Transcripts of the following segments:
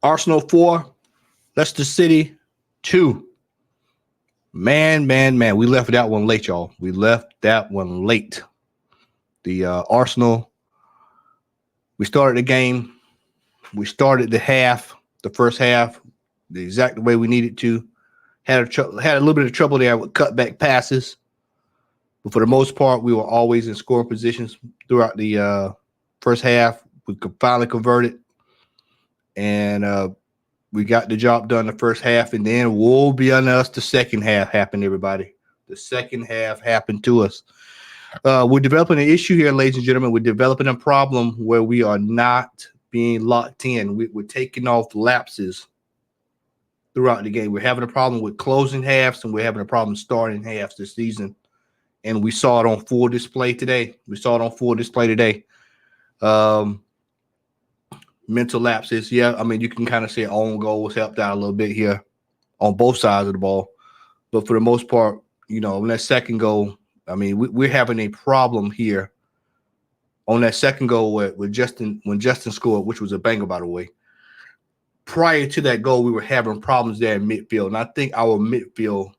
Arsenal 4, Leicester City 2. Man. We left that one late, y'all. We left that one late. The Arsenal, we started the game. We started the first half, the exact way we needed to. Had a little bit of trouble there with cutback passes. But for the most part, we were always in scoring positions throughout the first half. We could finally convert it. And we got the job done the first half. And then woe be on us, the second half happened, everybody. The second half happened to us. We're developing an issue here, ladies and gentlemen. We're developing a problem where we are not being locked in. We're taking off lapses throughout the game. We're having a problem with closing halves, and we're having a problem starting halves this season. And we saw it on full display today. Mental lapses. Yeah, I mean, you can kind of say own goal was helped out a little bit here on both sides of the ball. But for the most part, on that second goal, I mean, we're having a problem here on that second goal when Justin scored, which was a banger, by the way. Prior to that goal, we were having problems there in midfield. And I think our midfield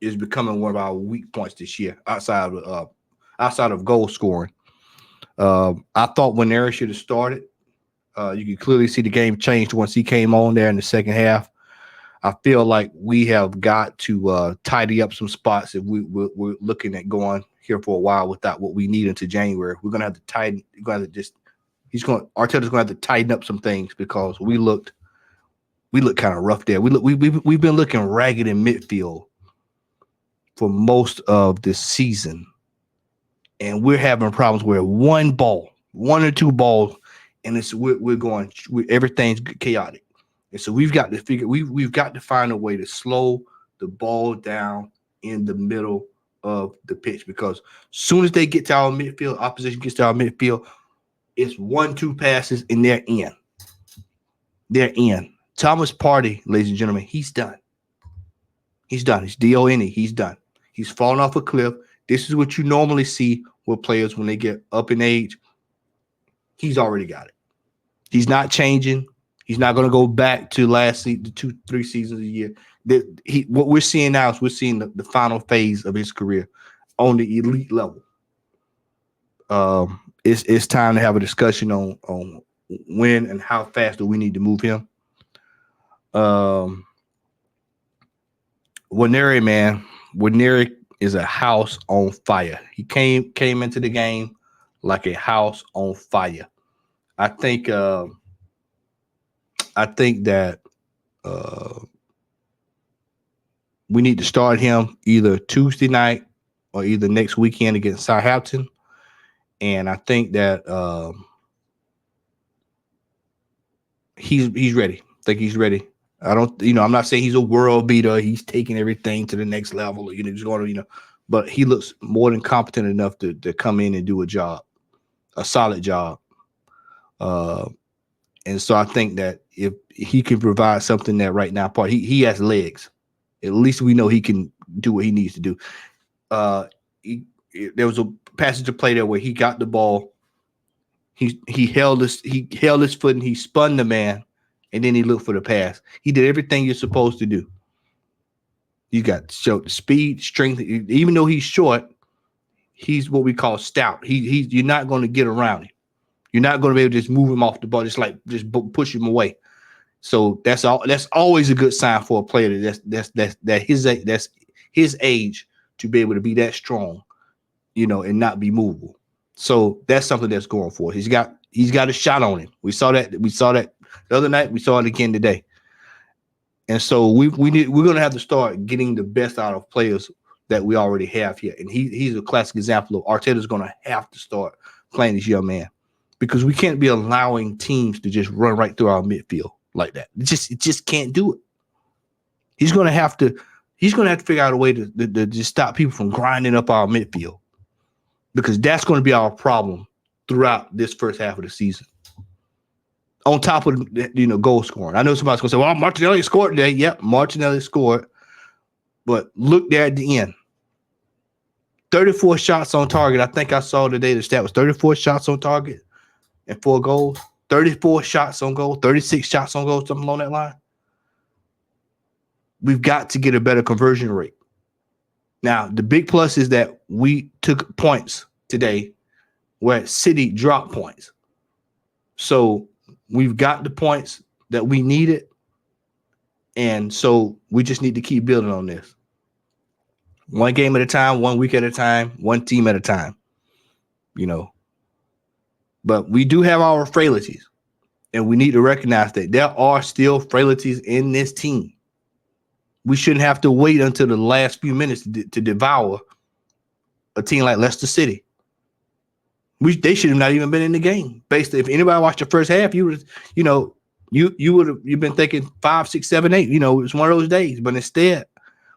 is becoming one of our weak points this year outside of goal scoring. I thought Wanera should have started. You can clearly see the game changed once he came on there in the second half. I feel like we have got to tidy up some spots if we're looking at going here for a while without what we need into January. We're gonna have to tighten. Arteta's gonna have to tighten up some things because we looked kind of rough there. We've been looking ragged in midfield for most of this season, and we're having problems where one or two balls, and everything's chaotic. And so we've got to find a way to slow the ball down in the middle of the pitch, because as soon as they get to our midfield, opposition gets to our midfield, it's 1-2 passes and they're in. Thomas Partey, ladies and gentlemen, he's done. He's D-O-N-E. He's done. He's fallen off a cliff. This is what you normally see with players when they get up in age. He's already got it. He's not changing. He's not going to go back to last season, 2-3 seasons a year. What we're seeing now is we're seeing the final phase of his career on the elite level. It's time to have a discussion on when and how fast do we need to move him. Wanera is a house on fire. He came into the game like a house on fire. I think that we need to start him either Tuesday night or either next weekend against Southampton. And I think that he's ready. I think he's ready. I'm not saying he's a world beater. He's taking everything to the next level. He's going to, but he looks more than competent enough to come in and do a solid job. And so I think that if he can provide something that right now, he has legs. At least we know he can do what he needs to do. There was a passage of play there where he got the ball. He held his foot and he spun the man, and then he looked for the pass. He did everything you're supposed to do. You got showed speed, strength. Even though he's short, he's what we call stout. You're not going to get around him. You're not going to be able to just move him off the ball, just push him away. So that's always a good sign for a player that's his age to be able to be that strong, and not be movable. So that's something that's going for us. He's got a shot on him. We saw that the other night. We saw it again today. And so we're going to have to start getting the best out of players that we already have here. And he's a classic example of Arteta's going to have to start playing this young man, because we can't be allowing teams to just run right through our midfield like that. It just can't do it. He's going to have to figure out a way to just stop people from grinding up our midfield, because that's going to be our problem throughout this first half of the season. On top of goal scoring. I know somebody's going to say, well, Martinelli scored today. Yep, Martinelli scored. But look there at the end. 34 shots on target. I think I saw today the stat was 34 shots on target and 4 goals. 34 shots on goal, 36 shots on goal, something along that line. We've got to get a better conversion rate. Now, the big plus is that we took points today where City dropped points. So we've got the points that we needed. And so we just need to keep building on this. One game at a time, 1 week at a time, one team at a time, you know. But we do have our frailties, and we need to recognize that there are still frailties in this team. We shouldn't have to wait until the last few minutes to devour a team like Leicester City. They should have not even been in the game. Basically, if anybody watched the first half, you would, you've been thinking 5, 6, 7, 8. You know, it's one of those days. But instead,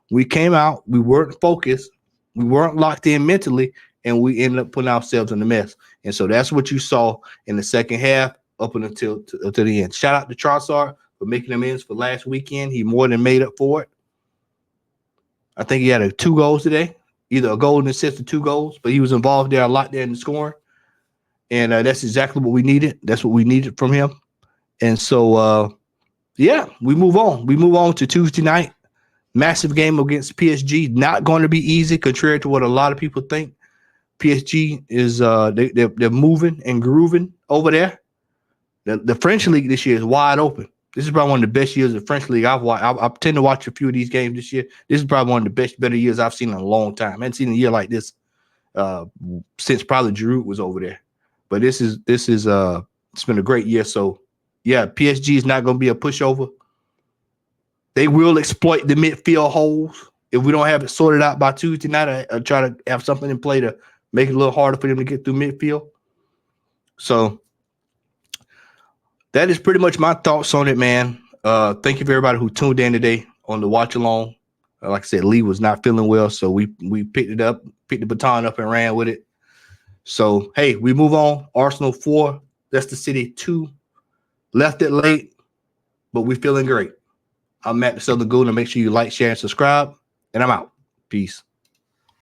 we came out, we weren't focused, we weren't locked in mentally, and we ended up putting ourselves in a mess. And so that's what you saw in the second half up until to the end. Shout out to Trossard for making amends for last weekend. He more than made up for it. I think he had 2 goals today, either a goal and assist or 2 goals, but he was involved there a lot there in the scoring. And that's exactly what we needed. That's what we needed from him. And so, we move on. We move on to Tuesday night. Massive game against PSG. Not going to be easy, contrary to what a lot of people think. PSG is they're moving and grooving over there. The French league this year is wide open. This is probably one of the best years of French league I've watched. I tend to watch a few of these games this year. This is probably one of the better years I've seen in a long time. I haven't seen a year like this since probably Giroud was over there. But this is it's been a great year. So yeah, PSG is not going to be a pushover. They will exploit the midfield holes if we don't have it sorted out by Tuesday night. I try to have something in play to make it a little harder for them to get through midfield. So that is pretty much my thoughts on it, man. Thank you for everybody who tuned in today on the watch along. Like I said, Lee was not feeling well, so we picked the baton up and ran with it. So, hey, we move on. Arsenal 4, Leicester City 2. Left it late, but we're feeling great. I'm Matt the Southern Goon, and make sure you like, share, and subscribe. And I'm out. Peace.